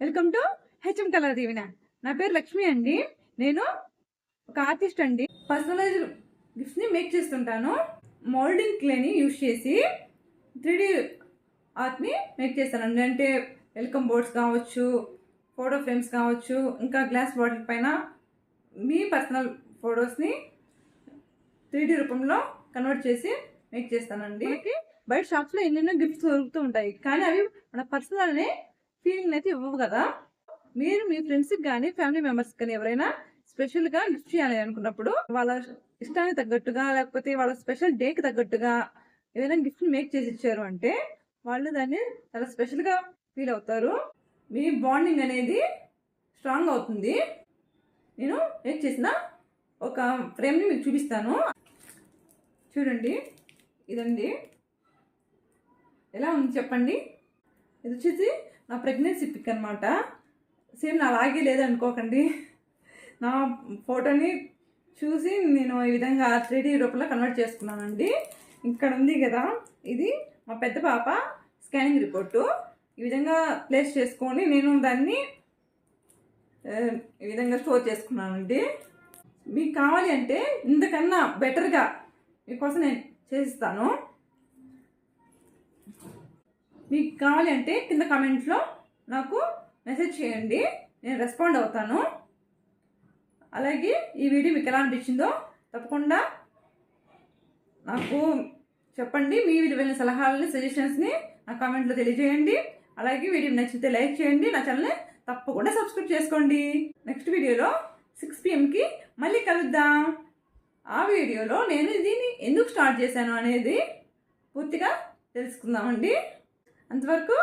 Welcome to HM colour దీవెన. నా పేరు లక్ష్మి అండి. నేను ఒక ఆర్టిస్ట్ అండి. పర్సనలైజ్డ్ గిఫ్ట్స్ని మేక్ చేస్తుంటాను. మోల్డింగ్ క్లేని యూజ్ చేసి 3D ఆర్ట్ని మేక్ చేస్తానండి. అంటే వెల్కమ్ బోర్డ్స్ కావచ్చు, ఫోటో ఫ్రేమ్స్ కావచ్చు, ఇంకా గ్లాస్ బాటిల్ పైన మీ పర్సనల్ ఫొటోస్ని 3D రూపంలో కన్వర్ట్ చేసి మేక్ చేస్తానండి. బయట షాప్స్లో ఎన్నెన్నో గిఫ్ట్స్ దొరుకుతూ ఉంటాయి, కానీ అవి మన పర్సనల్ అనే ఫీలింగ్ అయితే ఇవ్వవు కదా. మీరు మీ ఫ్రెండ్స్కి కానీ ఫ్యామిలీ మెంబర్స్కి కానీ ఎవరైనా స్పెషల్గా గిఫ్ట్ చేయాలి అనుకున్నప్పుడు వాళ్ళ ఇష్టానికి తగ్గట్టుగా, లేకపోతే వాళ్ళ స్పెషల్ డేకి తగ్గట్టుగా ఏదైనా గిఫ్ట్ మేక్ చేసి ఇచ్చారు అంటే వాళ్ళు దాన్ని చాలా స్పెషల్గా ఫీల్ అవుతారు. మీ బాండింగ్ అనేది స్ట్రాంగ్ అవుతుంది. నేను మేక్ చేసిన ఒక ఫ్రేమ్ని మీకు చూపిస్తాను, చూడండి. ఇదండి, ఎలా ఉంది చెప్పండి. ఇది వచ్చేసి నా ప్రెగ్నెన్సీ పిక్ అనమాట. సేమ్ నా అలాగే లేదనుకోకండి. నా ఫోటోని చూసి నేను ఈ విధంగా 3D రూపంలో కన్వర్ట్ చేసుకున్నానండి. ఇక్కడ ఉంది కదా, ఇది మా పెద్ద పాప స్కానింగ్ రిపోర్టు. ఈ విధంగా ప్లేస్ చేసుకొని నేను దాన్ని ఈ విధంగా స్టోర్ చేసుకున్నానండి. మీకు కావాలి అంటే ఇంతకన్నా బెటర్గా మీకోసం నేను చేసిస్తాను. మీకు కావాలి అంటే కింద కామెంట్లో నాకు మెసేజ్ చేయండి, నేను రెస్పాండ్ అవుతాను. అలాగే ఈ వీడియో మీకు ఎలా అనిపించిందో తప్పకుండా నాకు చెప్పండి. మీ విలువైన సలహాలని, సజెషన్స్ని నా కామెంట్లో తెలియజేయండి. అలాగే వీడియో నచ్చితే లైక్ చేయండి. నా ఛానల్ని తప్పకుండా సబ్స్క్రైబ్ చేసుకోండి. నెక్స్ట్ వీడియోలో 6 PM మళ్ళీ కలుద్దాం. ఆ వీడియోలో నేను దీన్ని ఎందుకు స్టార్ట్ చేశాను అనేది పూర్తిగా తెలుసుకుందామండి. అంతవరకు